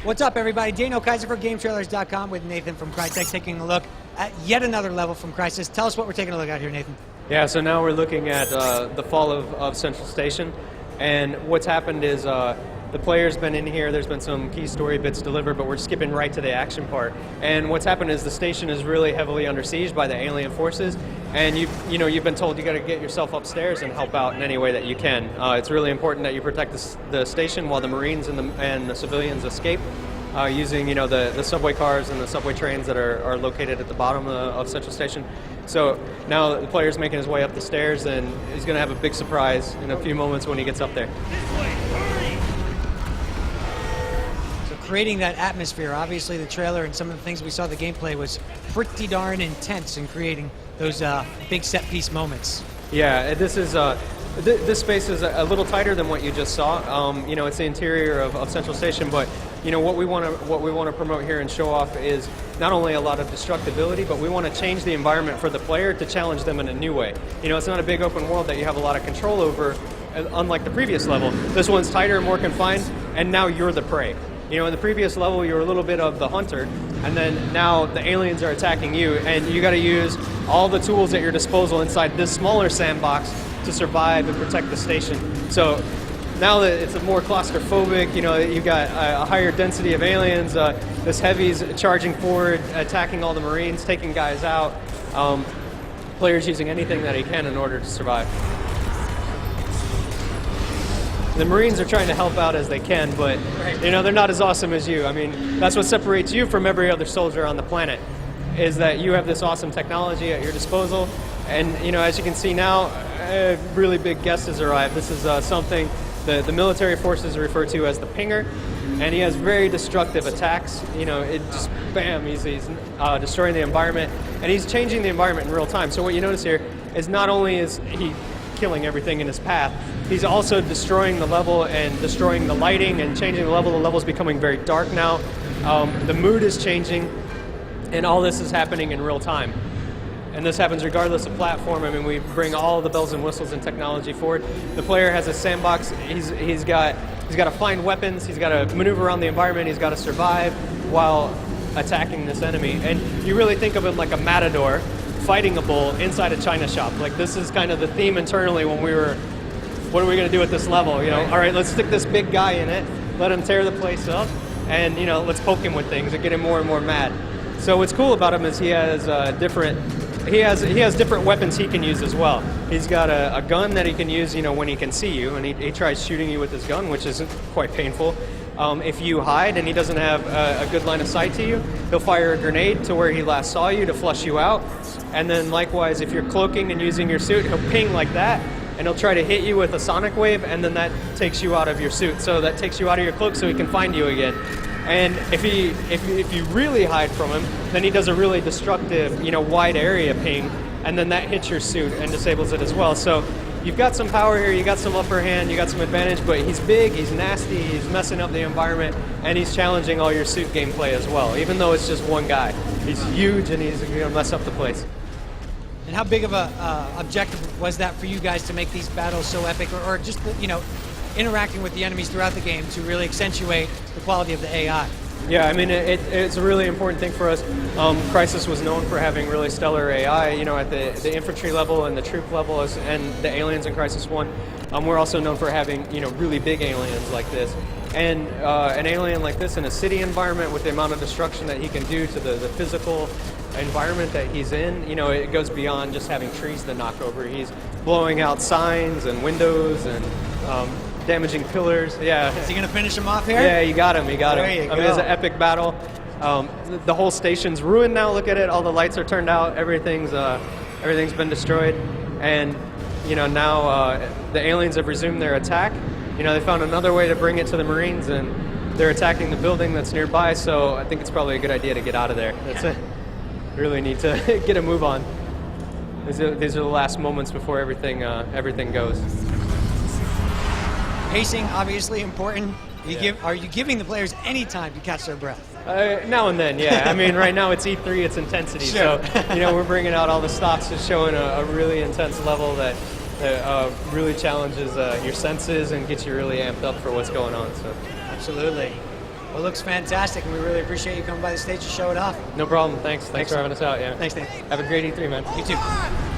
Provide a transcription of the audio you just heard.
What's up, everybody? Daniel Kaiser for GameTrailers.com with Nathan from Crysis, taking a look at yet another level from Crysis. Tell us what we're taking a look at here, Nathan. Yeah, so now we're looking at the fall of Central Station, and what's happened is the player's been in here, there's been some key story bits delivered, but we're skipping right to the action part. And what's happened is the station is really heavily under siege by the alien forces, and you've been told you got to get yourself upstairs and help out in any way that you can. It's really important that you protect the station while the Marines and the civilians escape, using the subway cars and the subway trains that are located at the bottom of Central Station. So now the player's making his way up the stairs, and he's going to have a big surprise in a few moments when he gets up there. Creating that atmosphere. Obviously, the trailer and some of the things we saw the gameplay was pretty darn intense in creating those big set-piece moments. Yeah, this is this space is a little tighter than what you just saw. It's the interior of Central Station, but what we want to promote here and show off is not only a lot of destructibility, but we want to change the environment for the player to challenge them in a new way. It's not a big open world that you have a lot of control over, unlike the previous level. This one's tighter, more confined, and now you're the prey. In the previous level, you were a little bit of the hunter, and then now the aliens are attacking you, and you got to use all the tools at your disposal inside this smaller sandbox to survive and protect the station. So now that it's a more claustrophobic, you've got a higher density of aliens. This heavy's charging forward, attacking all the Marines, taking guys out. Players using anything that he can in order to survive. The Marines are trying to help out as they can, but they're not as awesome as you. I mean, that's what separates you from every other soldier on the planet, is that you have this awesome technology at your disposal. And as you can see now, a really big guest has arrived. This is something the military forces refer to as the Pinger, and he has very destructive attacks. It just bam, he's destroying the environment, and he's changing the environment in real time. So what you notice here is not only is he killing everything in his path, he's also destroying the level and destroying the lighting and changing the level. The level's becoming very dark now. The mood is changing, and all this is happening in real time. And this happens regardless of platform. I mean, we bring all the bells and whistles and technology forward. The player has a sandbox. He's got to find weapons. He's got to maneuver around the environment. He's got to survive while attacking this enemy. And you really think of him like a matador fighting a bull inside a china shop. Like, this is kind of the theme internally when we were, what are we going to do at this level? All right, let's stick this big guy in it, let him tear the place up, and let's poke him with things and get him more and more mad. So what's cool about him is he has different weapons he can use as well. He's got a gun that he can use, when he can see you, and he tries shooting you with his gun, which is quite painful. If you hide and he doesn't have a good line of sight to you, he'll fire a grenade to where he last saw you to flush you out. And then likewise, if you're cloaking and using your suit, he'll ping like that, and he'll try to hit you with a sonic wave, and then that takes you out of your suit. So that takes you out of your cloak so he can find you again. And if you really hide from him, then he does a really destructive, wide area ping, and then that hits your suit and disables it as well. So you've got some power here, you got some upper hand, you got some advantage, but he's big, he's nasty, he's messing up the environment, and he's challenging all your suit gameplay as well, even though it's just one guy. He's huge, and he's going to mess up the place. And how big of a objective was that for you guys to make these battles so epic, or just interacting with the enemies throughout the game to really accentuate the quality of the AI? Yeah, I mean, it's a really important thing for us. Crysis was known for having really stellar AI, at the infantry level and the troop level, and the aliens in Crysis 1. We're also known for having, really big aliens like this. And an alien like this in a city environment with the amount of destruction that he can do to the physical environment that he's in, it goes beyond just having trees to knock over. He's blowing out signs and windows and damaging pillars. Yeah. Is he going to finish him off here? Yeah, you got him. You got him. There you go. I mean, it's an epic battle. The whole station's ruined now. Look at it. All the lights are turned out. Everything's been destroyed. And now the aliens have resumed their attack. They found another way to bring it to the Marines, and they're attacking the building that's nearby. So I think it's probably a good idea to get out of there. That's it. Really need to get a move on. These are the last moments before everything goes. Pacing, obviously important. Are you giving the players any time to catch their breath? Now and then, yeah. I mean, right now it's E3, it's intensity. Sure. So, we're bringing out all the stops, just showing a really intense level that really challenges your senses and gets you really amped up for what's going on. So, absolutely. Well, it looks fantastic, and we really appreciate you coming by the stage to show it off. No problem. Thanks for having us out. Yeah. Thanks, Dan. Have a great E3, man. You too.